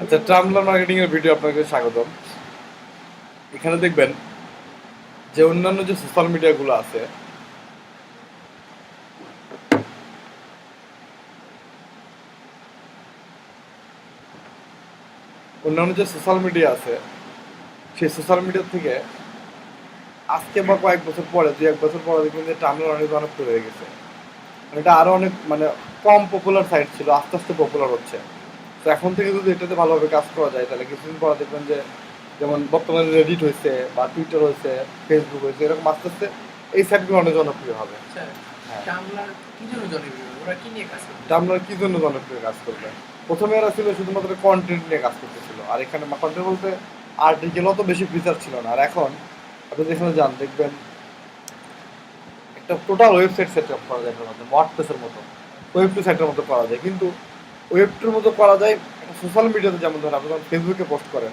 আচ্ছা, tumbler marketing এর video আপনাকে স্বাগতম। এখানে দেখবেন যে অন্যান্য যে সোশ্যাল মিডিয়া গুলো আছে, অন্যান্য যে সোশ্যাল মিডিয়া আছে সেই সোশ্যাল মিডিয়া থেকে আজকে বা কয়েক বছর পরে, 2-1 বছর পরে দেখবেন যে টাম্বলার অনেক জনপ্রিয় হয়ে গেছে। মানে এটা আরো অনেক মানে কম পপুলার সাইট ছিল, আস্তে আস্তে পপুলার হচ্ছে। তো এখন থেকে যদি এটাতে ভালোভাবে কাজ করা যায় তাহলে কিছুদিন পরে দেখবেন যে যেমন বর্তমানে রেডিট হয়েছে বা টুইটার হয়েছে, ফেসবুক হয়েছে, এরকম আস্তে আস্তে এই সাইটগুলো অনেক জনপ্রিয় হবে। হ্যাঁ, টামলার কি জন্য জনপ্রিয়? ওরা কি নিয়ে কাজ করে? টাম্বলার কি জন্য জনপ্রিয় কাজ করবে? প্রথমে এরা ছিল শুধুমাত্র কন্টেন্ট নিয়ে কাজ করতেছিল, আর এখানে কন্টেন্ট বলতে আর্টিকেল অত বেশি ফিচার ছিল না। আর এখন আপনি যেখানে যান দেখবেন একটা টোটাল ওয়েবসাইট সেট আপ করা যায় এটার মধ্যে, ওয়ার্ডপ্রেসের মতো, ওয়েব টু সাইটের মতো করা যায়। কিন্তু ওয়েব টুর মতো করা যায় একটা সোশ্যাল মিডিয়াতে, যেমন ধরুন আপনি যখন ফেসবুকে পোস্ট করেন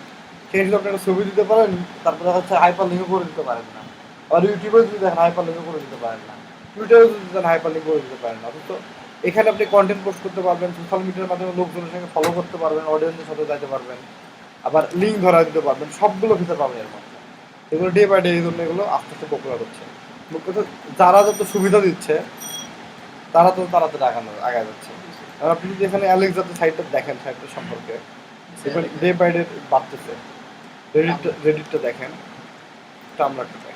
সেই হিসেবে আপনি একটা ছবি দিতে পারেন, তারপরে হচ্ছে হাইপার লিঙ্কও করে দিতে পারেন না। আর ইউটিউবে যদি দেখেন হাইপার লিঙ্কও করে দিতে পারেন না, টুইটারে যদি দেন হাইপার লিঙ্ক করে দিতে পারেন না। অথচ এখানে আপনি কন্টেন্ট পোস্ট করতে পারবেন, সোশ্যাল মিডিয়ার মাধ্যমে লোকজনের সঙ্গে ফলো করতে পারবেন, অডিয়েন্সের সাথে যাইতে পারবেন, আবার লিঙ্ক ধরা দিতে পারবেন, সবগুলো ফিচার পাবেন এর মধ্যে। এগুলো ডে বাই ডে এই জন্য এগুলো আস্তে আস্তে পপুলার হচ্ছে। মুখ্য কথা, যারা যত সুবিধা দিচ্ছে তারা তো তাড়াতাড়ি আগায় যাচ্ছে। আর আপনি যদি এখানে অ্যালেক্সাতে সাইটটা দেখেন, সাইটটা সম্পর্কে ডে বাই ডে বাড়তেছে। রেডিটটা দেখেন, টামলারটা দেখেন।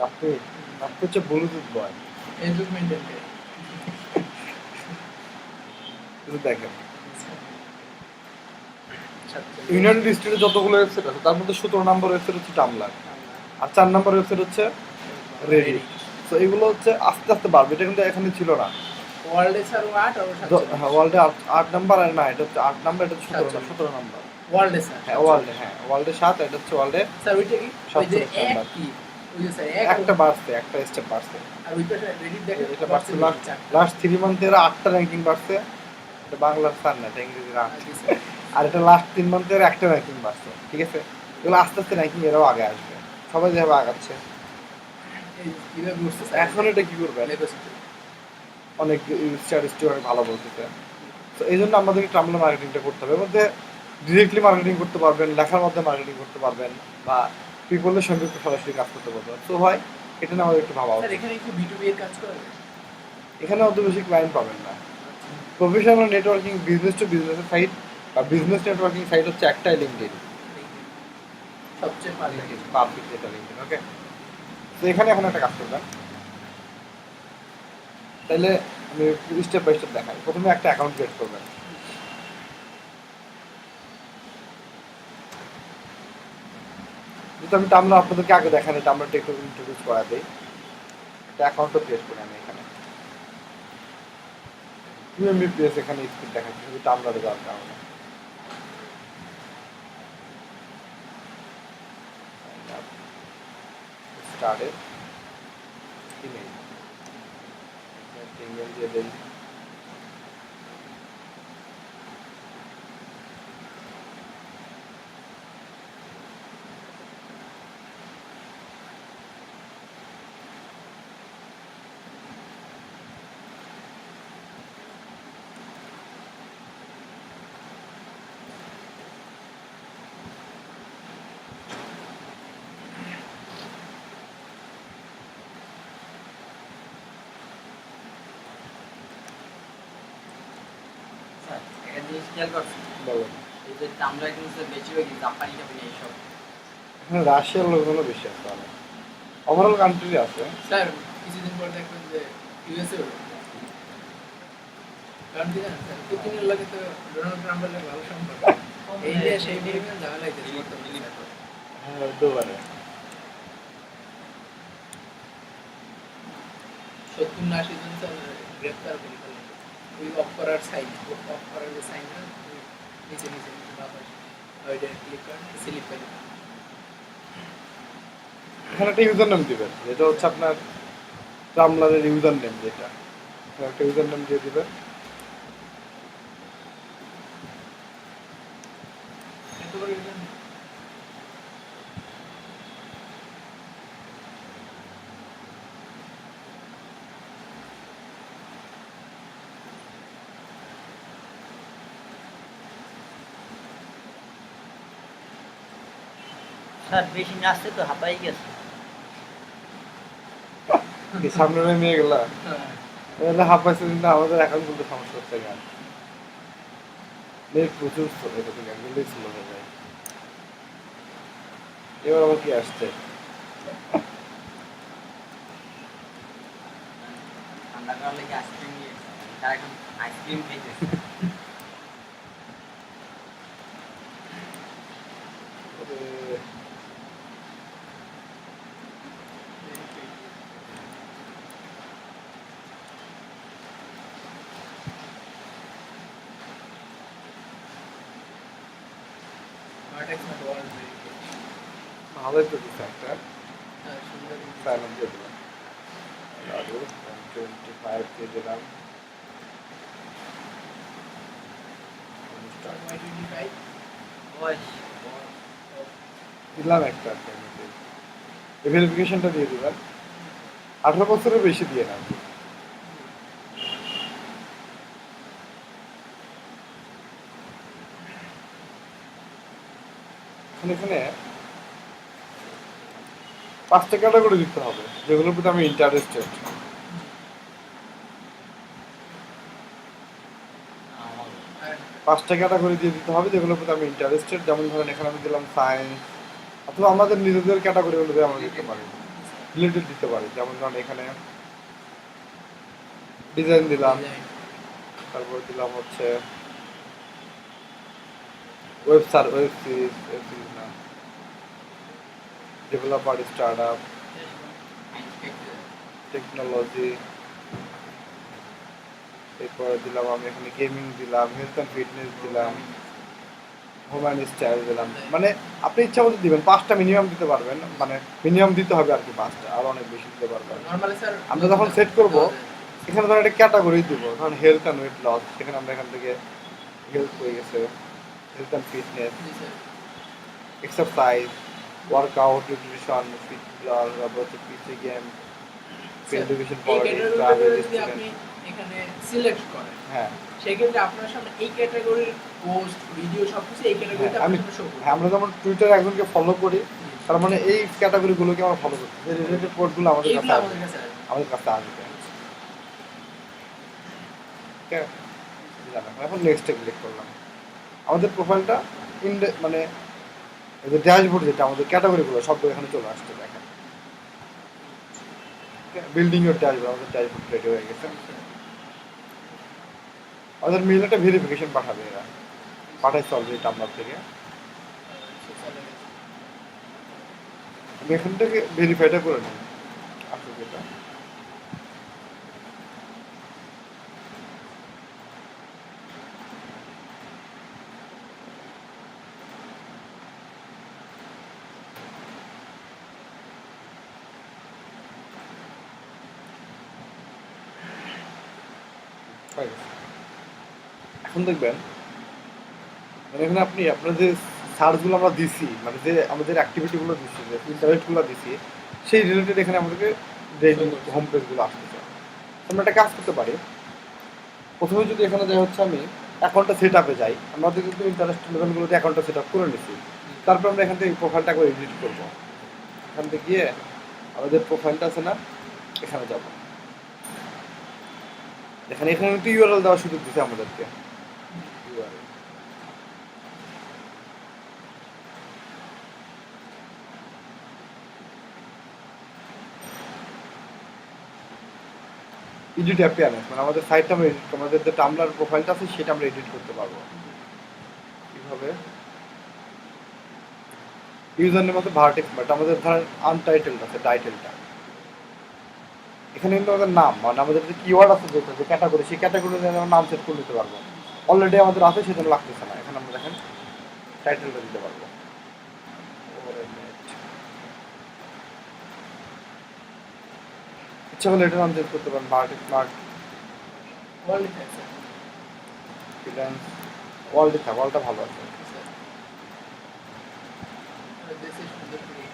আপনি আপনি হচ্ছে ব্লুটুথ বয়, ফেসবুক মেনটেন করে। কিন্তু দেখেন ইউনাইটেড স্টেটে যতগুলো ওয়েবসাইট আছে তার মধ্যে 17 নম্বর ওয়েবসাইট হচ্ছে টামলার, আর 4 নম্বর ওয়েবসাইট হচ্ছে রেডিট। তো এগুলো হচ্ছে আস্তে আস্তে বাড়বে, এটা কিন্তু এখানে ছিল না। ওয়ার্ল্ডে স্যার 8 আর হ্যাঁ, ওয়ার্ল্ডে 8 নম্বর, আর না এটা হচ্ছে 8 নম্বর, এটা হচ্ছে 17 নম্বর। ওয়ার্ল্ডে স্যার হ্যাঁ ওয়ার্ল্ডে, হ্যাঁ ওয়ার্ল্ডে 7, এটা হচ্ছে ওয়ার্ল্ডে স্যার ওইটা কি? ওই যে 7 এক নাম্বার। কি? ওই যে স্যার এক একটা বাড়ছে, একটা স্টেপ বাড়ছে। আর ওই পাশে রেডিট দেখেন এটা বাড়ছে বাড়ছে চারটা। লাস্ট 3 মান্থে এরা 8টা র্যাঙ্কিং বাড়ছে। এটা বাংলার স্যার না, এটা ইংরেজির 8। আর কি স্যার? আর এটা লাস্ট 3 মান্থে এরা একটা র্যাঙ্কিং বাড়ছে, ঠিক আছে? এগুলো আস্তে আস্তে র্যাঙ্কিং এরাও আগে আসবে, সবাই যেভাবে আগাচ্ছে। এই কিভাবে বুঝতে স্যার? এখন এটা কি করবে, লেগোসিটি। অনেক স্ট্যাটিস্টিক অনেক ভালো বলতেছে। তো এই জন্য আমাদেরকে টার্মিনাল মার্কেটিংটা করতে হবে। এর মধ্যে ডিরেক্টলি মার্কেটিং করতে পারবেন, লেখার মধ্যে মার্কেটিং করতে পারবেন, বা পিপলের সঙ্গে একটু সরাসরি কাজ করতে পারবেন। তো হয় এটা নিয়ে আমাদের একটু ভাবা স্যার উচিত। এখানে কি B2B এর কাজ করে? এখানে অত বেশি ক্লায়েন্ট পাবেন না। প্রফেশনাল নেটওয়ার্কিং, বিজনেস টু বিজনেসের সাইট বা বিজনেস নেটওয়ার্কিং সাইট হচ্ছে একটাই, লিঙ্কডিন। সবচেয়ে পারফেক্ট। পাবলিক যেটা লিঙ্কডিন, ওকে? তো এখানে এখন একটা কাজ করবেন, তাহলে আমি স্টেপ বাই স্টেপ দেখাই। প্রথমে একটা অ্যাকাউন্ট ক্রিয়েট করবেন। যেহেতু আমি টামলা আপনাদেরকে আগে দেখান, এটা আমরা একটু ইন্ট্রোডিউস করা দিই। একটা অ্যাকাউন্টও ক্রিয়েট করি আমি এখানে। ইউএমবিপিএস এখানে স্পিড দেখাচ্ছি শুধু টামলারে যাওয়ার কারণে। স্টার্টেড ইমেল, ইমেল দিয়ে দিই। স্যার একটা জিনিস খেয়াল করছেন, বলো। এই যে আমরা কিন্তু বেশিরভাগই জাপানি টাপানি এইসব। এখানে রাশিয়ার লোকগুলো বেশি আছে, অনেক ওভারঅল কান্ট্রি আছে। স্যার কিছুদিন পর দেখবেন যে ইউএসএ কারণ কি জানেন স্যার, পুতিনের লাগে তো ডোনাল্ড ট্রাম্পের লাগে ভালো সম্পর্ক। এই যে সেই পরিমাণ ঝামেলা হইতেছে বর্তমানে স্যার। হ্যাঁ হতে পারে। 70-80 জন স্যার গ্রেপ্তার করে ফেলল। ওই অফ করার সাইন, অফ করার যে সাইন না, নিচে নিচে বাবা ওইটা ক্লিক করেন, স্লিপ করে দিবেন। এখানে একটা ইউজার নাম দিবেন, যেটা হচ্ছে আপনার টামলারের ইউজার নেম যেটা, একটা ইউজার নেম দিয়ে দিবে। এত করে ইউজার নেম। স্যার বেশি নাচতে তো হাঁপাই গেছে। কি সামনে নিয়ে গেলা হ্যাঁ। তাহলে হাফাইছে কিন্তু আমাদের অ্যাকাউন্ট খুলতে সমস্যা হচ্ছে গান নেট প্রচুর স্লো, এটা থেকে একদমই স্লো হয়ে যায়। এবার আবার কি আসছে? ঠান্ডা করার লেগে আইসক্রিম নিয়ে এসেছে। তারা এখন আইসক্রিম খাইতেছে। ওরে, Vertex not all very good. ভালোই তো দিচ্ছে একটা হ্যাঁ, সুন্দর। সাইলেন্ট দিয়ে দিলাম, আরো 25 দিয়ে দিলাম। Y25 বয়স দিলাম একটা ভেরিফিকেশনটা দিয়ে দিলাম, 18 বছরের বেশি দিয়ে না। এখানে 5টা ক্যাটাগরি দিতে হবে যেগুলোর প্রতি আমি ইন্টারেস্টেড। আর 5টা ক্যাটাগরি দিয়ে দিতে হবে যেগুলোর প্রতি আমি ইন্টারেস্টেড। যেমন ধরেন এখানে আমি দিলাম সায়েন্স, অথবা আমাদের নিজেদের ক্যাটাগরিগুলো দিয়ে আমরা দিতে পারি, রিলেটেড দিতে পারি। যেমন ধরেন এখানে ডিজাইন দিলাম, design, তারপর দিলাম হচ্ছে ওয়েব সিরিজ না, ডেভেলপার, স্টার্ট আপ, টেকনোলজি, এরপরে দিলাম আমি এখানে গেমিং দিলাম, হেলথ অ্যান্ড ফিটনেস দিলাম, হোম অ্যান্ড স্টাইল দিলাম। মানে আপনি ইচ্ছা মতো দিবেন, 5টা মিনিমাম দিতে পারবেন, মানে মিনিমাম দিতে হবে আর কি 5টা, আর অনেক বেশি দিতে পারবেন। normally স্যার আমরা যখন সেট করব এখানে ধরেন একটা ক্যাটাগরি দিব, ধরেন হেলথ অ্যান্ড ওয়েট লস, সেখানে আমরা এখান থেকে হেলথ হয়ে গেছে, হেলথ অ্যান্ড ফিটনেস, জি sir exercise, workout, nutrition, fit ব্লার, তারপর হচ্ছে পিসি গেম, এডুকেশন, এই পলিটিক্স, ক্যাটাগরিগুলো ট্রাভেল, যদি স্টুডেন্ট। আপনি এখানে সিলেক্ট করেন, হ্যাঁ সেক্ষেত্রে আপনার সামনে এই ক্যাটাগরির পোস্ট ভিডিও সবকিছু এই ক্যাটাগরিতে আমি আপনার সামনে শো করবে। হ্যাঁ, আমরা যেমন টুইটারে একজনকে ফলো করি, তার মানে এই ক্যাটাগরিগুলোকে আমরা ফলো করছি, যে রিলেটেড কোডগুলো আমাদের কাছে এইগুলো আসবে, আমাদের কাছে আসবে। আমাদের কাছে আসবে। ঠিক আছে, দিলাম। এখন নেক্সটে ক্লিক করলাম। আমাদের প্রোফাইলটা মানে এই যে ড্যাশবোর্ড, যেটা আমাদের ক্যাটাগরিগুলো সবগুলো এখানে চলে আসছে, দেখেন বিল্ডিং এর ড্যাশবোর্ড, আমাদের ড্যাশবোর্ড রেডি হয়ে গেছে। আমাদের মেইল একটা ভেরিফিকেশন পাঠাবে, এরা পাঠাইছে অলরেডি টাম্বলার থেকে। আমি এখান থেকে ভেরিফাইটা করে নিই আসলে যেটা। হয়ে গেছে। এখন দেখবেন মানে এখানে আপনি আপনার যে সার্চগুলো আমরা দিছি, মানে যে আমাদের অ্যাক্টিভিটিগুলো দিচ্ছি, যে ইন্টারেস্টগুলো দিছি, সেই রিলেটেড এখানে আমাদেরকে ডেইলি হোম পেজগুলো আসতেছে। আমরা একটা কাজ করতে পারি, প্রথমে যদি এখানে যাই হচ্ছে আমি অ্যাকাউন্টটা সেট আপে যাই, আমাদের কিন্তু ইন্টারেস্ট লেভেলগুলোতে অ্যাকাউন্টটা সেট আপ করে নিচ্ছি। তারপর আমরা এখান থেকে প্রোফাইলটা করে এডিট করবো। এখান থেকে গিয়ে আমাদের প্রোফাইলটা আছে না, এখানে যাব। এখানে এখানে কিন্তু ইউআরএল দেওয়ার সুযোগ দিচ্ছে আমাদেরকে। URL এডিট অ্যাপিয়ারেন্স, মানে আমাদের সাইটটা আমরা এডিট, আমাদের যে টামলার প্রোফাইলটা আছে সেটা আমরা এডিট করতে পারবো। কিভাবে? ইউজার নেম আছে ভার্টেক্স, বাট আমাদের ধরেন আনটাইটেলড আছে, টাইটেলটা এখানে কিন্তু আমাদের নাম, মানে আমাদের যে কিওয়ার্ড আছে, যেটা যে ক্যাটাগরি, সেই ক্যাটাগরি আমরা নাম সেট করে নিতে পারবো। অলরেডি আমাদের আছে, সেজন্য লাগতেছে না। এখানে আমরা দেখেন টাইটেলটা দিতে পারবো। ইচ্ছা করলে এটা নাম চেঞ্জ করতে পারেন, মার্ট ওয়ার্ল্ড থাকে স্যার। ফ্রিল্যান্স ওয়ার্ল্ডে থাক, ওয়ার্ল্ডটা ভালো আছে। স্যার দেশে সুন্দর করে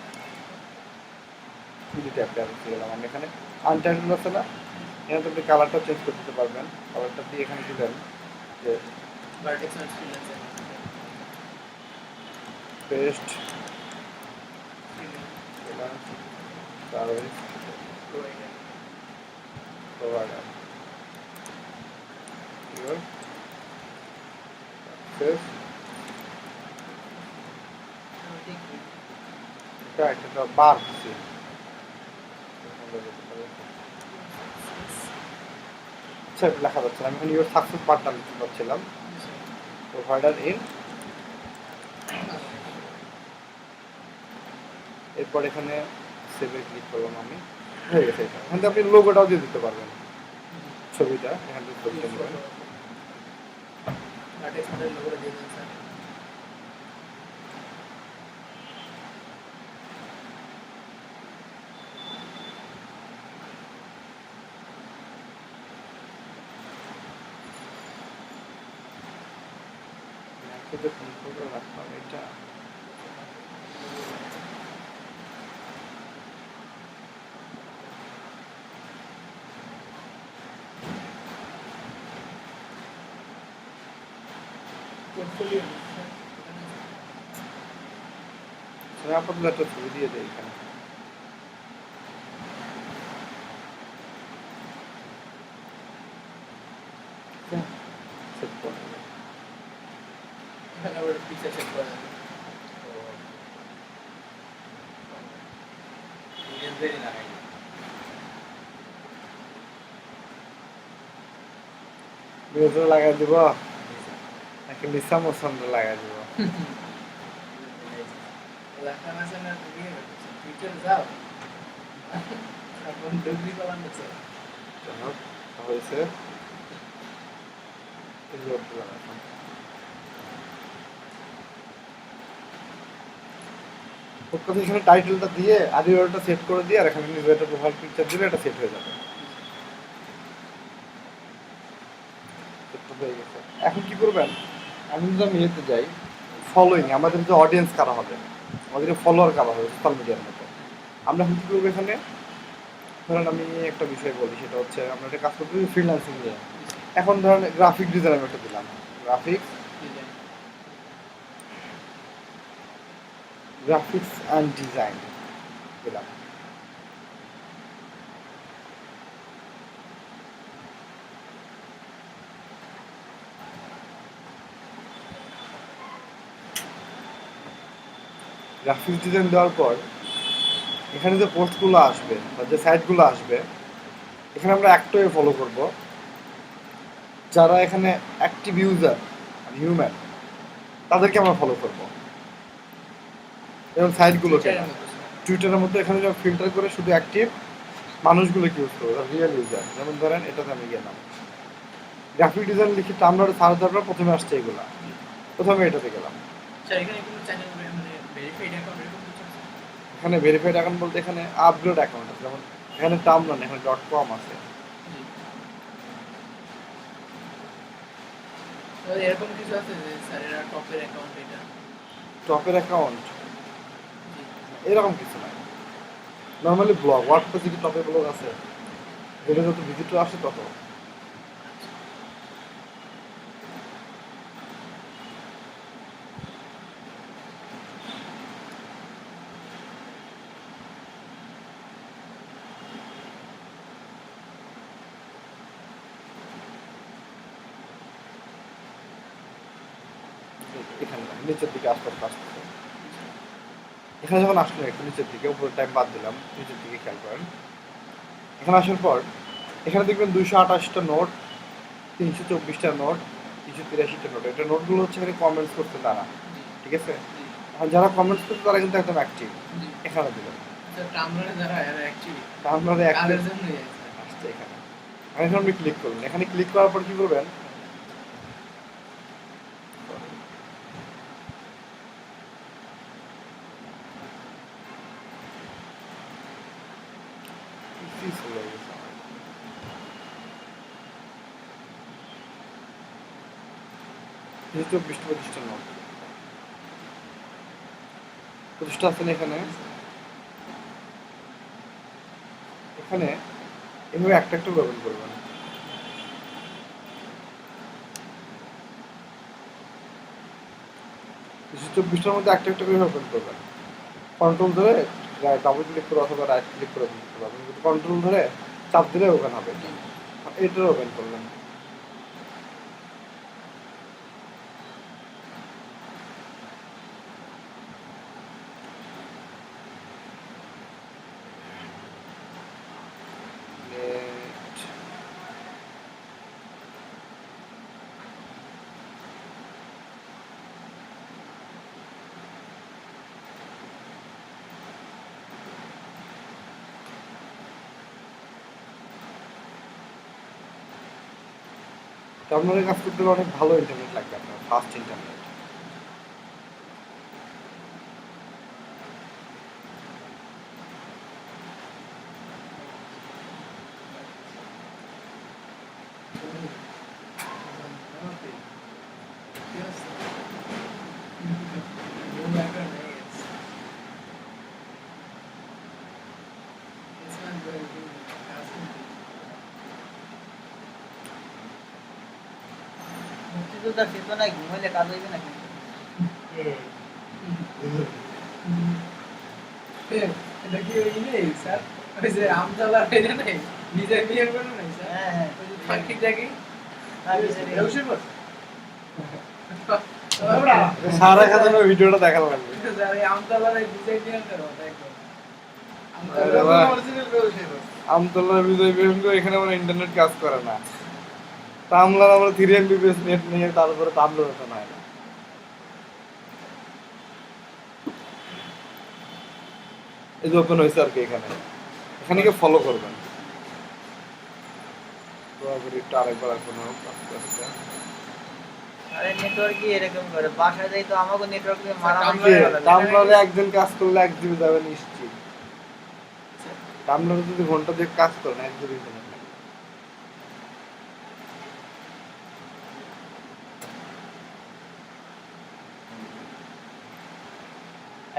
যদি ট্যাপটা আমি গেলাম, আমি এখানে আনটাইটেল আছে না, এখানে তো আপনি কালারটা চেঞ্জ করে দিতে পারবেন। কালারটা দিয়ে এখানে দিলেন যে ভার্টেক্স আর freelancer best freelance service provider provider. Your success. এটা একটা বার দিছি। আচ্ছা, এটা লেখা যাচ্ছে না। আমি এখন ইউর সাকসেস পার্টটা লিখতে পারছিলাম। প্রোভাইডার ইন, এরপর এখানে সেভে ক্লিক করলাম আমি, হয়ে গেছে এটা। এখান থেকে আপনি লোগোটাও দিয়ে দিতে পারবেন, ছবিটা এখান থেকে ছবিটা নেবেন। ভার্টেক্স মডেল লোগো দিয়ে দেন স্যার। রাখলাম এটা, পোর্টফোলিও আপাতত একটা ছবি দিয়ে দেয় এখানে। সেট করে দেবো। এখানে আবার পিকচার সেট করা যাবে। ইউএসবি লাগাই ব্লেজার লাগাই দিব নাকি লিসা মোসন্ড লাগাই দিব? লেখা আছে না তুমি ফিউচার যাও এখন ডিগ্রি পালান আছে হয়েছে এখানে টাইটেলটা দিয়ে আদিবারটা সেট করে দিয়ে আর এখানে নিজের একটা প্রোফাইল পিকচার দিলে এটা সেট হয়ে যাবে। হয়ে গেছে। এখন কি করবেন, আমি যদি আমি ইয়েতে যাই ফলোইং, আমাদের যে অডিয়েন্স কারা হবে, আমাদের ফলোয়ার কারা হবে সোশ্যাল মিডিয়ার মতো, আমরা এখন কি করবো এখানে, ধরেন আমি একটা বিষয় বলি, সেটা হচ্ছে আমরা একটা কাজ করতে ফ্রিল্যান্সিং নিয়ে। এখন ধরেন গ্রাফিক ডিজাইন আমি একটা দিলাম, গ্রাফিক্স অ্যান্ড ডিজাইন দিলাম। গ্রাফিক্স ডিজাইন দেওয়ার পর এখানে যে পোস্টগুলো আসবে বা যে সাইটগুলো আসবে, এখানে আমরা একটাই ফলো করব, যারা এখানে অ্যাক্টিভ ইউজার হিউম্যান তাদেরকে আমরা ফলো করবো। এবং সাইটগুলোকে টুইটারের মধ্যে এখানে যখন ফিল্টার করে শুধু অ্যাক্টিভ মানুষগুলোকে ইউজ করবো, রিয়েল ইউজার। যেমন ধরেন এটাতে আমি গেলাম, গ্রাফিক ডিজাইন লিখে টামলারে সার্চ দেওয়ার পর প্রথমে আসছে এগুলা, প্রথমে এটাতে গেলাম। স্যার এখানে কোনো চ্যানেল মানে ভেরিফাইড অ্যাকাউন্ট এরকম কিছু আছে? এখানে ভেরিফাইড অ্যাকাউন্ট বলতে এখানে আপগ্রেড অ্যাকাউন্ট আছে, যেমন এখানে টামলার এখানে .com আছে। তো এরকম কিছু আছে যে স্যার এরা টপের অ্যাকাউন্ট এটা? টপের অ্যাকাউন্ট এরকম কিছু নাই, নর্মালি ব্লগ ওয়ার্ডপ্রেসে কি টপে ব্লগ আছে, যেটা যত ভিজিটর আসে তত। এখানে নিচের দিকে আস্তে আস্তে আসতেছে, এখানে যখন আসলো একটু নিচের দিকে, উপরে টাইম বাদ দিলাম, নিচের দিকে খেয়াল করেন। এখানে আসার পর এখানে দেখবেন 228টা নোট, 324টা নোট, 383টা নোট। এটা নোটগুলো হচ্ছে এখানে কমেন্টস করতে তারা, ঠিক আছে? আর যারা কমেন্টস করতে তারা কিন্তু একদম অ্যাক্টিভ, এখানে দিবেন। টামলারে যারা এরা অ্যাকচুয়ালি আপনারা অ্যাক্টিভ কাদের জন্য আসছে এখানে। এখন আপনি ক্লিক করবেন, এখানে ক্লিক করার পর কি করবেন, পিসি চলে গেছে আমার। এই 24টা নোট প্রতিষ্ঠা আছেন এখানে এখানে এভাবে একটা একটা ওপেন করবেন। 24টার মধ্যে একটা একটা করে ওপেন করবেন। কন্ট্রোল ধরে ডাবল ক্লিক করে অথবা রাইট ক্লিক করে দিতে পারবেন, কিন্তু কন্ট্রোল ধরে চাপ দিলে ওপেন হবে। এটার ওপেন করলেন। আপনার কাজ করতে গেলে অনেক ভালো ইন্টারনেট লাগবে, আপনার ফাস্ট ইন্টারনেট। মুক্তিযোদ্ধার চেতনায় ঘুমাইলে কাজ হইবে না কিন্তু। এটা কি ওই নেই স্যার, ওই যে আমতলার এটা নেই, নিজে বিয়ে করলো নাই স্যার, হ্যাঁ হ্যাঁ ওই যে ফাঁকি দেখি সারা খাতানো ভিডিওটা দেখার লাগবে। স্যার এই আমতলার এই বিজয় বিয়ে করো একদম আমতলার বিজয় বিহঙ্গ এখানে আমার ইন্টারনেট কাজ করে না। তামলার আমরা 3 MB নেট নিয়ে তারপরে তামলার ওঠা হয় না। এই যে ওপেন হয়েছে আর কি, এখানে এখানে গিয়ে ফলো করবেন। দয়া করে একটু আরেকবার এখন আস্তে আস্তে। আরে নেটওয়ার্কই এরকম করে, বাসায় যাই তো আমাকে নেটওয়ার্ক দিয়ে মারা তামলারে একজন কাজ করলে 1 GB যাবে নিশ্চিত। তামলারে যদি ঘন্টা দিয়ে কাজ করেন 1 GB ইন্টারনেট লাগবে।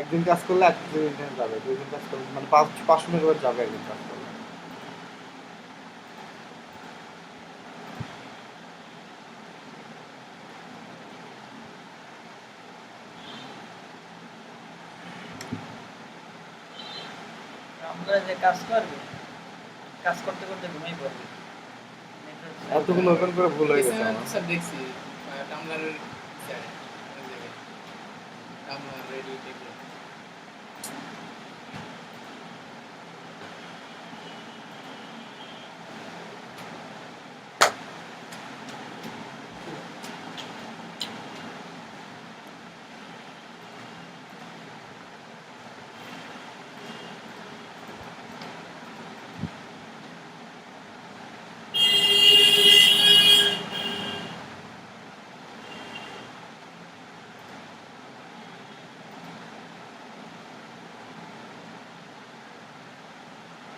একদিন কাজ করলে 1 GB ইন্টারনেট যাবে, 2 দিন কাজ করলে মানে 500 মেগাবাইট যাবে একদিন কাজ করলে। আমরা যে কাজ করবে, কাজ করতে করতে ঘুমাই পড়বে। এতগুলো ওপেন করে ভুল হয়ে গেছে আমার। স্যার দেখছি টামলারের স্যার ওই জায়গায় টামলার রেডিও টেবিল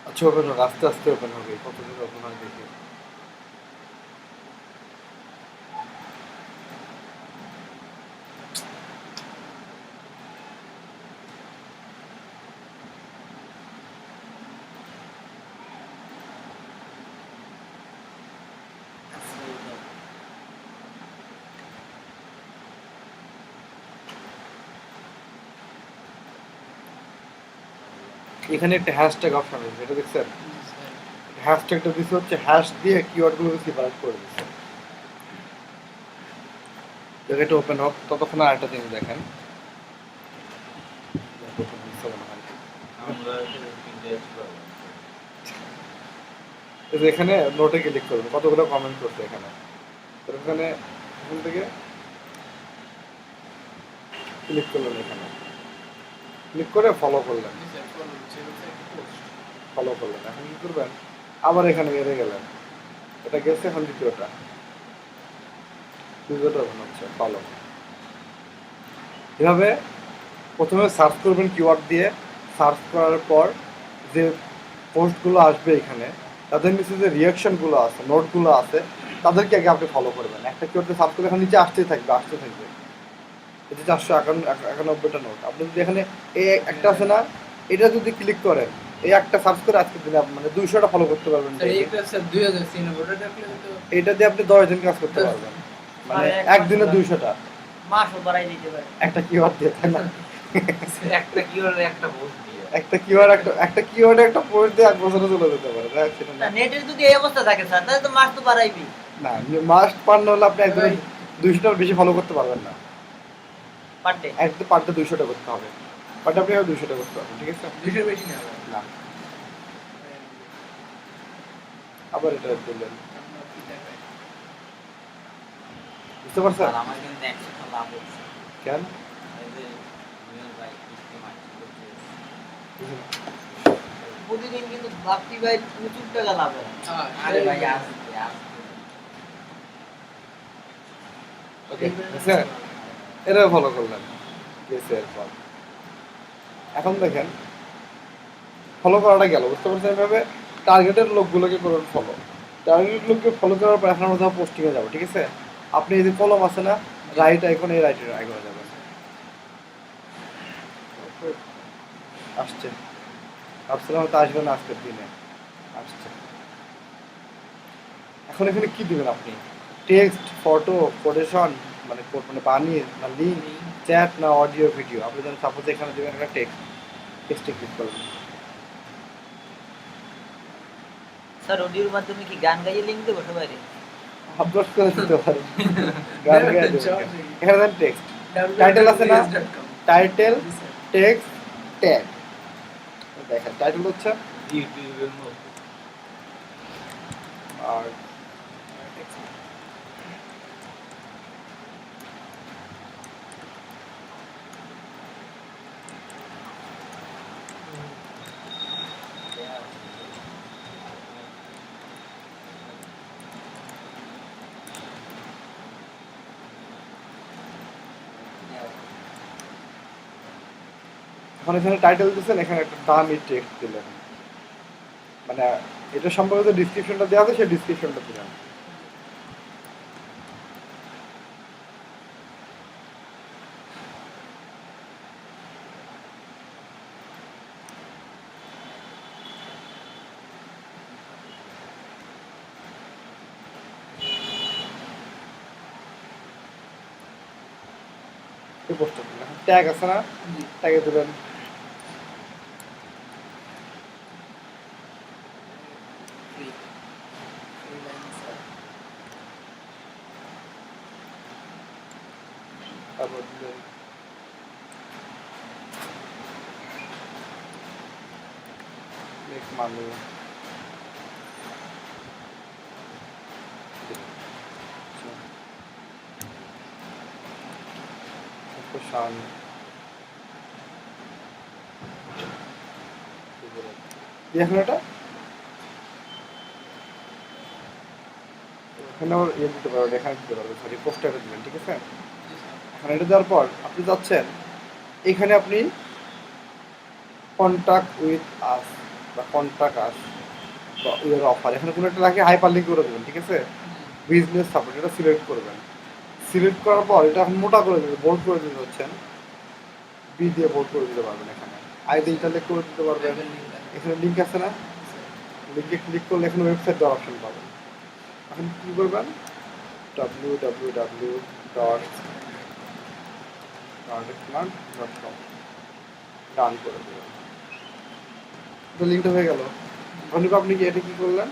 আচ্ছা ওপেন হোক, আস্তে আস্তে ওপেন হবে, কতদিন ওপেন হয় দেখি। এখানে একটা হ্যাশট্যাগ অপশন আছে, এটা দেখছেন? হ্যাশট্যাগটা দিচ্ছে হচ্ছে হ্যাশ দিয়ে কিওয়ার্ডগুলোকে সেপারেট করে দিচ্ছে। এটা ওপেন হোক, ততক্ষণ আরেকটা জিনিস দেখেন। এই যে এখানে নোটে ক্লিক করবেন, কতগুলো কমেন্ট করছে এখানে, তো এখানে এখান থেকে ক্লিক করলেন, এখানে ক্লিক করে ফলো করলেন, ফলো করলেন। এখন কি করবেন, আবার এখানে এড়ে গেলেন, এটা গেছে, এখন দ্বিতীয়টা ওপেন হচ্ছে, ফলো। এভাবে প্রথমে সার্চ করবেন কিওয়ার্ড দিয়ে, সার্চ করার পর যে পোস্টগুলো আসবে এখানে, তাদের নিচে যে রিয়াকশনগুলো আছে, নোটগুলো আছে, তাদেরকে আগে আপনি ফলো করবেন। একটা কি করতে সাবস্ক্রাইব এখন নিচে আসতেই থাকবে, আসতে থাকবে। এই যে 491টা নোট, আপনি যদি এখানে এই একটা আছে না, এটা যদি ক্লিক করেন, এই একটা সার্চ করে আজকের দিনে মানে 200টা ফলো করতে পারবেন। স্যার এইটা স্যার 2000 সিনে ভোটার ডাকলে তো এটা দিয়ে আপনি 10 দিন কাজ করতে পারবেন, মানে একদিনে 200টা মাসও বাড়াই দিতে পারে। একটা কিওয়ার্ড দিয়ে, তাই না? একটা কি হলো একটা পোস্ট দিয়ে একটা কিওয়ার্ড একটা কিওয়ার্ডে একটা পোস্ট দিয়ে 1 বছরে চলে যেতে পারে, তাই সেটা না? নেটের যদি এই অবস্থা থাকে স্যার, তাহলে তো মাস তো বাড়াইবি। না, মাস্ট পার না হলে আপনি একদিনে 200টার বেশি ফলো করতে পারবেন না। Per day. একদিন পার ডে 200টা করতে হবে, বাট আপনি 200টা করতে পারবেন, ঠিক আছে? 200 বেশি না না, আবার এটা দিলেন, বুঝতে পারছেন? আর আমার কিন্তু 100টা লাভ হচ্ছে কেন? এই যে রিয়েল ভাই কিস্তি মারছি করছে প্রতিদিন কিন্তু বাপ্পি ভাই প্রচুর টাকা লাভ হয়। আরে ভাই আসছে ওকে, স্যার এটাও ফলো করলেন, গেছে এরপর। এখন দেখেন ফলো করাটা গেল, বুঝতে পারছেন? এভাবে টার্গেটের লোকগুলোকে করুন ফলো। টার্গেটের লোককে ফলো করার পর এখন আমরা পোস্টিংয়ে যাবো, ঠিক আছে? আপনি এই যে কলম আছে না, রাইট আইকন, এই রাইটের আইকনে যাবেন। আসছে, ভাবছিলাম হয়তো আসবে না আজকের দিনে, আসছে। এখন এখানে কি দিবেন আপনি? টেক্সট, ফটো, কোটেশন, মানে বানিয়ে না লিঙ্ক, চ্যাট না অডিও ভিডিও? আপনি যেন সাপোজ এখানে দেবেন একটা টেক্সটে ক্লিক করবেন। স্যার অডিওর মাধ্যমে কি গান গাইয়ে লিংক দেবো সবাই? আপলোড করে দিতে পারেন, গান গেয়ে দেবেন। এখানে দেন টেক্সট, টাইটেল আছে না, টাইটেল, টেক্সট, ট্যাগ। দেখেন টাইটেল হচ্ছে ইউটিউবের মতো আর এখন এখানে টাইটেল দিচ্ছেন, এখানে একটা দামি টেক্সট দিলেন, মানে এটা সম্পর্কে ডিসক্রিপশনটা দেওয়া আছে, সেই ডিসক্রিপশনটা দিলেন। এই পোস্টটা দিলেন, ট্যাগ আছে না, ট্যাগে দিলেন তারপর দিলেন মেক মানি, শান, এখন এটা এখানে আবার ইয়ে দিতে পারবেন, এখানে দিতে পারবেন, সরি পোস্টারে দিবেন, ঠিক আছে? এখন এটা দেওয়ার পর আপনি যাচ্ছেন এখানে, আপনি কন্ট্যাক্ট উইথ আস বা কন্ট্যাক্ট আস বা ইউর অফার, এখানে কোনো একটা লাগে হাইপার লিঙ্ক করে দেবেন, ঠিক আছে? বিজনেস সাপোর্ট এটা সিলেক্ট করবেন। সিলেক্ট করার পর এটা এখন মোটা করে দেবেন, বোল্ড করে দিতে হচ্ছেন, বি দিয়ে বোল্ড করে দিতে পারবেন। এখানে আইডি ইন্টারলেক্ট করে দিতে পারবেন। এখানে লিঙ্ক আছে না, লিঙ্কে ক্লিক করলে এখানে ওয়েবসাইট দেওয়ার অপশন পাবেন। এখন কী করবেন, www.contactplant.com ডান করে দেবেন। তো লিঙ্কটা হয়ে গেল। এখন আপনি কি এটা কী করলেন,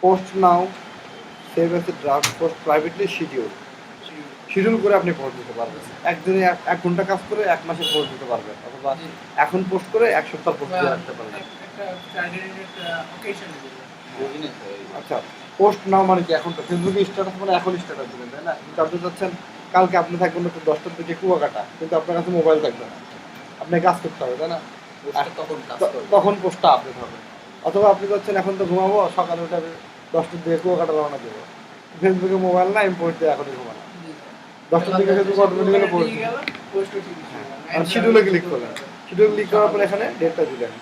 post now, save S A draft post privately schedule করে আপনি পোস্ট দিতে পারবেন। একদিনে 1 ঘন্টা কাজ করে 1 মাসের পোস্ট দিতে পারবেন, অথবা এখন পোস্ট করে 1 সপ্তাহ পোস্ট দিয়ে রাখতে পারবেন। আচ্ছা, পোস্ট নাও মানে কি, এখন তো ফেসবুকে স্ট্যাটাস মানে এখন স্ট্যাটাস দিবেন, তাই না? কিন্তু আপনি চাচ্ছেন কালকে আপনি থাকবেন তো 10টার দিকে কুয়াকাটা, কিন্তু আপনার কাছে মোবাইল থাকবে না, আপনাকে কাজ করতে হবে, তাই না? তখন পোস্টটা আপডেট হবে। অথবা আপনি চাচ্ছেন এখন তো ঘুমাবো, সকালে উঠে 10টার দিকে কুয়াকাটা রওনা দেবো, ফেসবুকে মোবাইল না, আমি পোস্ট দিয়ে এখনই ঘুমানো, 10টার দিকে ফেসবুক অটোমেটিক্যালি পোস্ট। শিডিউলে ক্লিক করলেন, শিডিউল ক্লিক করার পর এখানে ডেটটা দিলেন,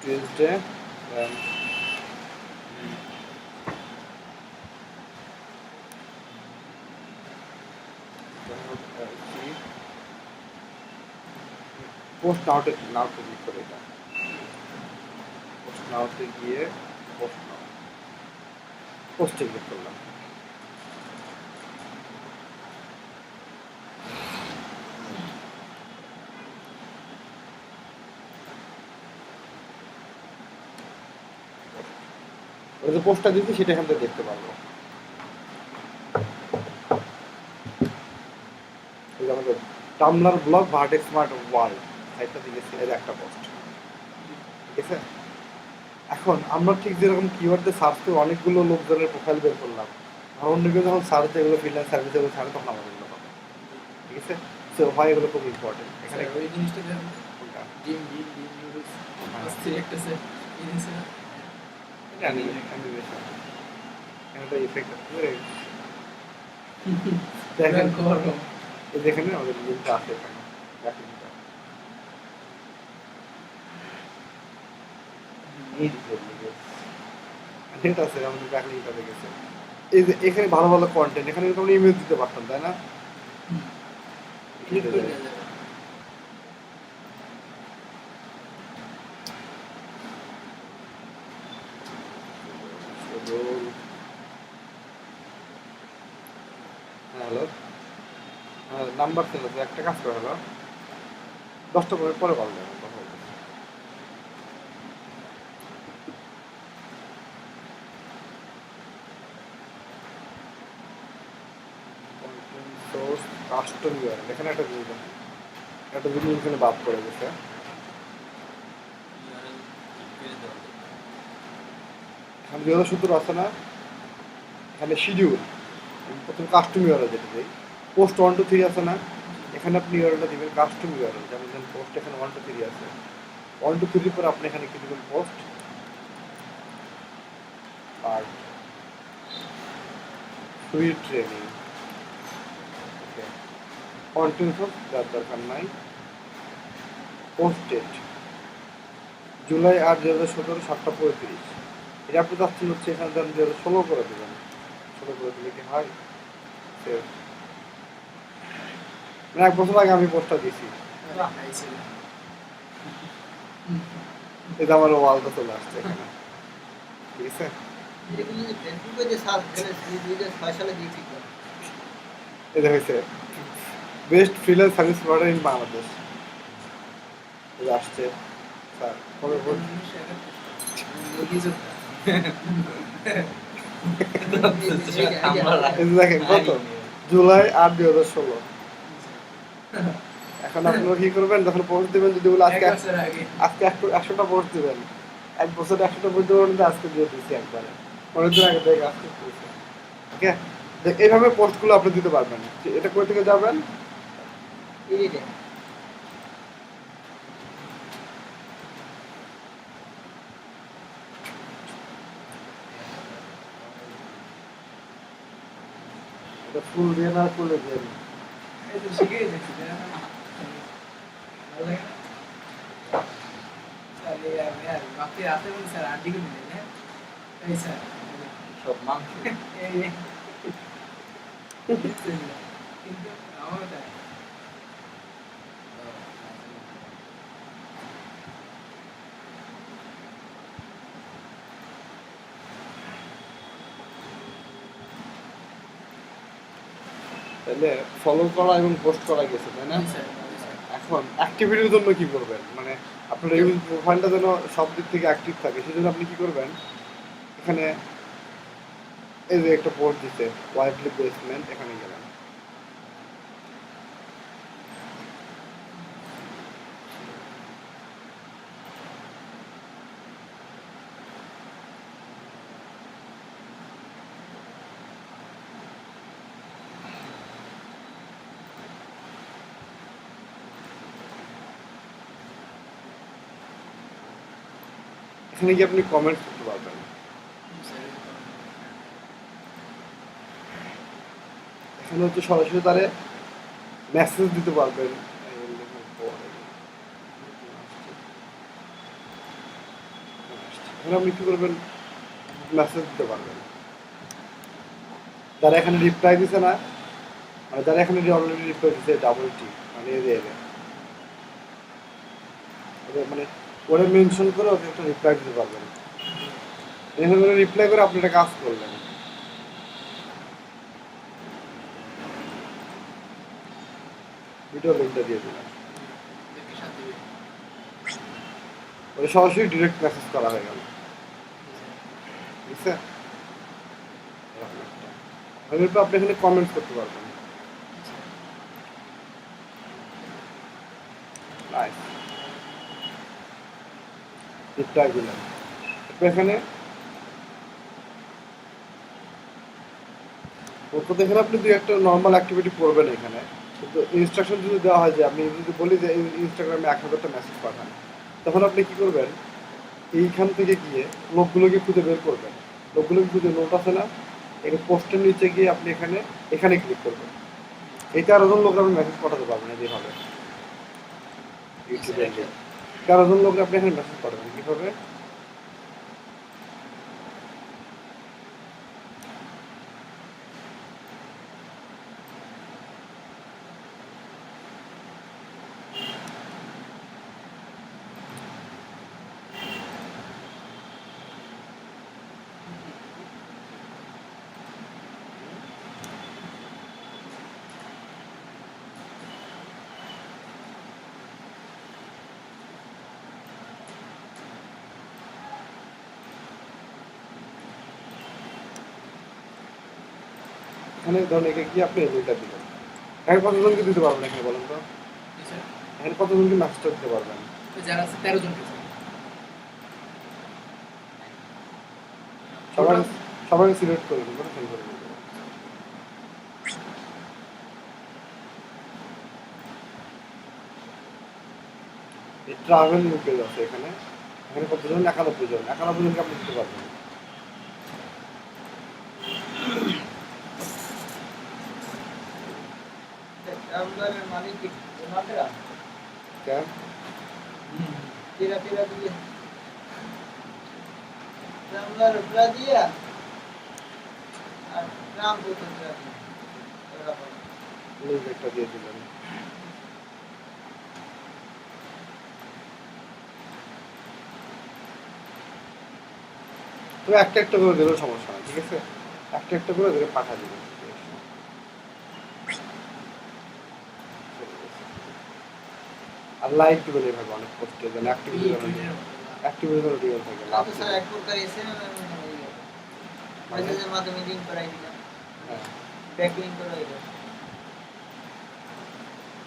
টিউসডে পোস্ট নাওতে ক্লিক করে এটা পোস্ট নাওতে গিয়ে পোস্টে ক্লিক করলাম। ওই যে পোস্টটা দিচ্ছি সেটা এখান থেকে দেখতে পারবো। এই যে আমাদের টামলার ব্লগ ভার্টেক্স স্মার্ট ওয়ার্ল্ড সাইটটা দিয়েছি, এই যে একটা পোস্ট, ঠিক আছে। এখন আমরা ঠিক যেরকম কিওয়ার্ডে সার্চ করে অনেকগুলো লোকজনের প্রোফাইল বের করলাম, আর অন্য কেউ যখন সার্চ এগুলো ফ্রিল্যান্স সার্ভিস এগুলো ছাড়ে তখন আমাদের এগুলো হবে, ঠিক আছে। সো হয় এগুলো খুব ইম্পর্টেন্ট। এখানে স্যার ওই জিনিসটা দেখুন, কোনটা? ডিম নিউজ হ্যাঁ। সিলেক্ট আছে এই জিনিসটা এটা অ্যানিমেশন, এটা ইফেক্ট আছে দেখেন। এই যেখানে আমাদের লিঙ্কটা আছে, এখানে ব্যাকলিংকটা এই লিঙ্ক আছে, আমাদের ব্যাকলিংকটা দেখেছে। এই যে এখানে ভালো ভালো কন্টেন্ট, এখানে কিন্তু আমরা ইমেজ দিতে পারতাম, তাই না? ক্লিক করে দেওয়া যাবে। হ্যালো, নাম্বার চেঞ্জ আছে, একটা কাজ করে হলো 10টা পরে পরে কল দেবেন, কথা বলতে। সোর্স কাস্টম ইউআরএল, এখানে একটা জিনিস আছে, একটা জিনিস এখানে বাদ পড়ে গেছে। এখানে 2017 আছে না, এখানে শিডিউল প্রথম কাস্টম ইউআরএল যেটা দিই, পোস্ট 1 to 3 আছে না, এখানে আপনি ইউআরএলটা দিবেন কাস্টম ইউআরএল, যেমন ধরুন পোস্ট এখানে 1 to 3 আছে, 1 to 3 পর আপনি এখানে কি দিবেন, পোস্ট আর free training, okay, contents of যার দরকার নাই, পোস্ট ডেট জুলাই 8, 2017, 7:35। এটা আপনি চাচ্ছেন হচ্ছে এখানে ধরেন 2016 করে দেবেন, 16 করে দিলে কি হয়, মানে 1 বছর আগে আমি পোস্টটা দিয়েছি, এটা আমার ওয়ালটা চলে আসছে এখানে, ঠিক আছে। এগুলো যে ফেসবুকে যে সার্চ করে 2006 সালে দিয়ে ঠিক করে এটা হয়েছে best freelance service provider in Bangladesh, এটা আসছে স্যার কবে বল দেখেন কত, জুলাই 8, 2016। এখন আপনারা কি করবেন, যখন পোস্ট দিবেন, যদি বলে আজকে 100টা পোস্ট দিবেন, 1 বছরে 100টা পোস্ট দেবেন, আজকে দিয়ে দিচ্ছি একবারে, অনেকদিন আগে থেকে কাজ করতেছি, ওকে। এইভাবে পোস্টগুলো আপনি দিতে পারবেন। এটা কোথা থেকে যাবেন, এডিটে এটা ফুল দিয়ে না ফুলে দিয়ে দিন। এই তো শিখে গেছি ভালো লাগে না তাহলে यार বাকি রাতে বলি স্যার আন্টি को मिले हैं এই স্যার সব মাংস এই কিন্তু আমার তাই তাহলে ফলো করা এবং পোস্ট করা গেছে, তাই না? স্যার এখন অ্যাক্টিভিটির জন্য কি করবেন, মানে আপনার ইউজ প্রোফাইলটা যেন সব দিক থেকে অ্যাক্টিভ থাকে, সেজন্য আপনি কি করবেন, এখানে এই যে একটা পোস্ট দিতে ওয়াইডলি বেসমেন্ট, এখানে গেলেন, এখানে গিয়ে আপনি কমেন্ট করতে পারবেন। এখানে হচ্ছে সরাসরি তারে মেসেজ দিতে পারবেন। এখন আপনি কি করবেন, মেসেজ দিতে পারবেন। যারা এখানে রিপ্লাই দিছে না, মানে যারা এখানে অলরেডি রিপ্লাই দিছে ডাবল টি, মানে মানে ওরা মেনশন করে ওকে একটা রিপ্লাই দিতে পারবেন। এখানে রিপ্লাই করে আপনি একটা কাজ করবেন, ভিডিও লিঙ্কটা দিয়ে দিলাম, দেখে শান্তি পেয়ে। ওই সরাসরি ডিরেক্ট মেসেজ করা হয়ে গেল, ঠিক আছে? এরপর আপনি এখানে কমেন্ট করতে পারবেন। নাইস, রিপ্লাই দিলাম। এরপর এখানে প্রথমে এখানে আপনি দুই একটা নর্মাল অ্যাক্টিভিটি করবেন এখানে, কিন্তু ইনস্ট্রাকশন যদি দেওয়া হয় যে আমি যদি বলি যে ইনস্টাগ্রামে 1000টা মেসেজ পাঠান, তখন আপনি কি করবেন, এইখান থেকে গিয়ে লোকগুলোকে খুঁজে বের করবেন। লোকগুলোকে খুঁজে নোট আছে না, এখানে পোস্টের নিচে গিয়ে আপনি এখানে ক্লিক করবেন। এই 13 জন লোক আপনি মেসেজ পাঠাতে পারবেন যেভাবে ইউটিউবে 13 জন লোক আপনি এখানে মেসেজ পাঠাবেন কিভাবে। এখানে ধরুন একে গিয়ে আপনি এটা দিবেন। এখানে কতজনকে দিতে পারবেন এখানে বলেন তো, এখানে কতজনকে মেসেজটা দিতে পারবেন? যারা আছে 13 জন গেছে। সবাই সবাই সিলেক্ট করে দিবেন, সেন্ড করে দিবেন। এই ট্রাভেল পেজ আছে এখানে, এখানে কতজন? 91 জন, 91 জনকে আপনি দিতে পারবেন। টাম্বলারের মালিক কি ওনাদেরা কেন তেরা তেরা দিয়ে টাম্বলার উপরা দিয়া আর নাম বলতে চাই লিঙ্ক একটা দিয়ে দিলেন। তো একটা একটা করে দিলেও সমস্যা নেই, ঠিক আছে? একটা একটা করে দিলে পাঠা দিবেন। আর লাইক দিবেন এইভাবে অনেক পোস্টে, যেন অ্যাক্টিভিটি রিয়েল থাকে, লাভ তো স্যার এক প্রকার এসএমএস মেসেজের মাধ্যমে লিংক করাই দিলাম, হ্যাঁ। ব্যাক লিংক করাই দিলাম।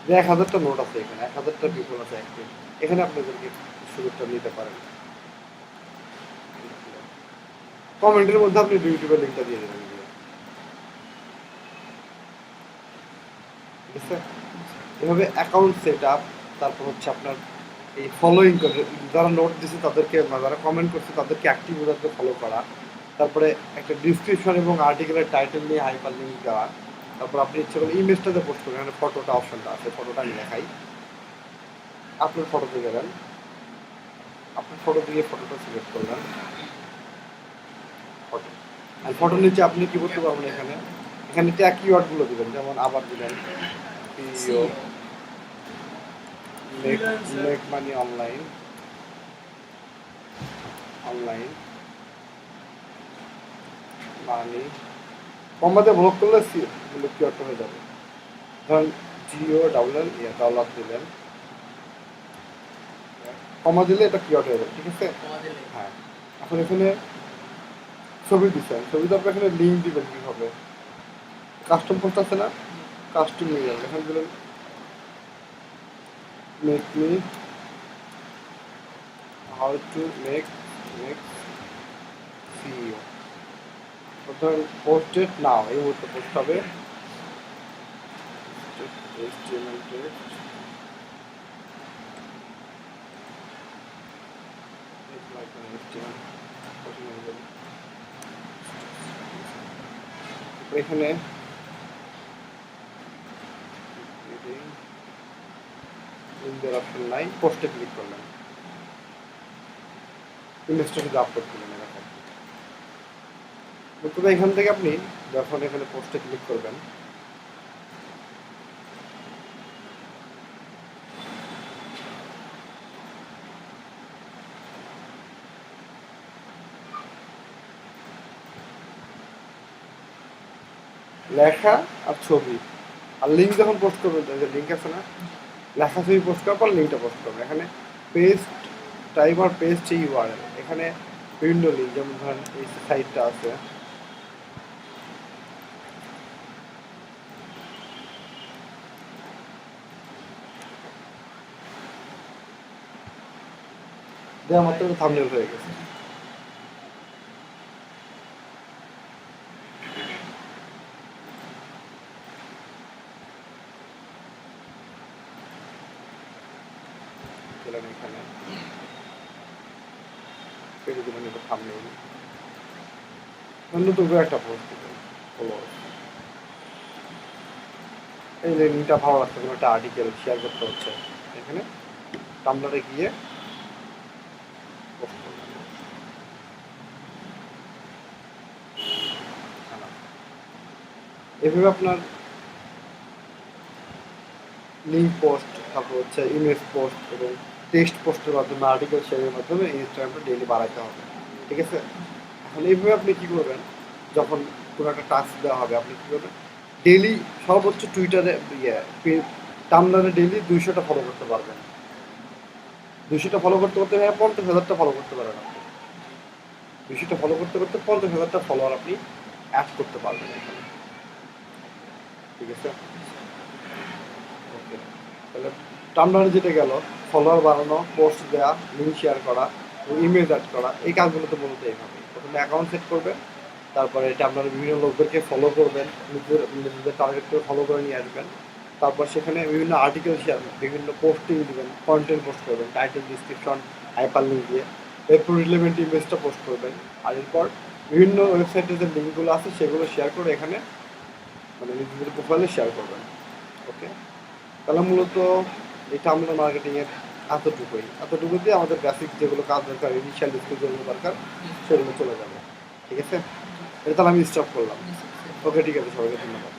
যে 1000টা নোট আছে এখানে, 1000টা পিপল আছে অ্যাক্টিভ, এখানে আপনাদেরকে সুযোগটা নিতে পারেন। কমেন্টের মধ্যে আপনি ইউটিউবের লিঙ্কটা দিয়ে দেবেন, ঠিক আছে? এভাবে অ্যাকাউন্ট সেট আপ, তারপর হচ্ছে আপনার এই ফলোইং করে, যারা নোট দিচ্ছে তাদেরকে, যারা কমেন্ট করছে তাদেরকে অ্যাক্টিভ ওদেরকে ফলো করা, তারপরে একটা ডিসক্রিপশন এবং আর্টিকেলের টাইটেল নিয়ে হাইপার লিঙ্ক দেওয়া, তারপর আপনি ইচ্ছে করলে ইমেজটাতে পোস্ট করবেন। এখানে ফটোটা অপশনটা আছে, ফটোটা আমি দেখাই। আপনার ফটোতে গেলেন, আপনার ফটো দিয়ে ফটোটা সিলেক্ট করলেন, ফটো, আর ফটোর নিচে আপনি কি করতে পারবেন, এখানে এখানে ট্যাগ কিওয়ার্ডগুলো দিবেন, যেমন আবার দিলেন CEO, make money online, online money, কমাতে ব্লক করলে কিওয়ার্ডটা হয়ে যাবে। ধরেন জিও ডাবল ডলার দিলেন, কমা দিলে এটা কিওয়ার্ড হয়ে যাবে, ঠিক আছে? হ্যাঁ, এখন এখানে ছবি দিচ্ছেন, ছবি তারপর এখানে লিঙ্ক দিবেন কীভাবে, কাস্টম পোস্ট আছে না, কাস্টম নিয়ে যাবেন, এখানে দিলেন make me how to make CEO, ধরেন পোস্টেড নাও, এই মুহূর্তে পোস্ট হবে HTML text, এখানে লিঙ্কের অপশন নাই, পোস্টে ক্লিক করলাম, ইমেজটা শুধু আপলোড করবেন এরকম। তবে এখান থেকে আপনি যখন এখানে পোস্টে ক্লিক করবেন, লেখা আর ছবি আর লিঙ্ক যখন পোস্ট করবেন, লিঙ্ক আছে না, লেখা ছবি পোস্ট করার পর লিঙ্কটা পোস্ট করবেন। এখানে পেস্ট টাইপ আর পেস্ট ইউআরএল, এখানে বিভিন্ন লিঙ্ক, যেমন ধরেন এই সাইটটা আছে, দেওয়া মাত্র থাম্বনেল হয়ে গেছে। এখানে পেজে দিবেন একটা থাম্বনেল, নতুন করে একটা পোস্ট দিবেন, এই লিঙ্কটা ভালো লাগছে, কোনো একটা আর্টিকেল শেয়ার করতে হচ্ছে, এখানে টামলারে গিয়ে পোস্ট করবেন। এভাবে আপনার লিঙ্ক পোস্ট, তারপর হচ্ছে ইমেজ পোস্ট এবং টেক্সট পোস্টের মাধ্যমে, আর্টিকেল শেয়ারের মাধ্যমে ইনস্টাগ্রামটা ডেইলি বাড়াইতে হবে। ঠিক আছে? এখন এইভাবে আপনি কী করবেন, যখন কোনো একটা টাস্ক দেওয়া হবে আপনি কী করবেন, ডেইলি সর্বোচ্চ টুইটারে টামলারে ডেইলি 200টা ফলো করতে পারবেন। 200টা ফলো করতে করতে 50,000টা ফলো করতে পারেন আপনি। 200টা ফলো করতে করতে 50,000টা ফলোয়ার আপনি অ্যাড করতে পারবেন এখানে। ঠিক আছে? ওকে, তাহলে টামলারে যেটা গেল, ফলোয়ার বাড়ানো, পোস্ট দেওয়া, লিঙ্ক শেয়ার করা, ইমেজ অ্যাড করা, এই কাজগুলো তো বলতে এইভাবে প্রথমে অ্যাকাউন্ট সেট করবেন, তারপরে এটা আপনারা বিভিন্ন লোকদেরকে ফলো করবেন, নিজেদের টার্গেটকে ফলো করে নিয়ে আসবেন, তারপর সেখানে বিভিন্ন আর্টিকেল শেয়ার, বিভিন্ন পোস্টিং দেবেন, কন্টেন্ট পোস্ট করবেন, টাইটেল, ডিসক্রিপশন, হাইপার লিঙ্ক দিয়ে, এরপর রিলেভেন্ট ইমেজটা পোস্ট করবেন, আর এরপর বিভিন্ন ওয়েবসাইটে যে লিঙ্কগুলো আছে সেগুলো শেয়ার করে এখানে মানে নিজেদের প্রোফাইলে শেয়ার করবেন। ওকে, তাহলে মূলত এটা আমাদের মার্কেটিংয়ের এতটুকুতে আমাদের বেসিক যেগুলো কাজ দরকার, ইনিশিয়াল ডিসপ্লে যেগুলো দরকার সেগুলো চলে যাবে। ঠিক আছে, এটা তাহলে আমি স্টপ করলাম। ওকে, ঠিক আছে, সবাইকে ধন্যবাদ।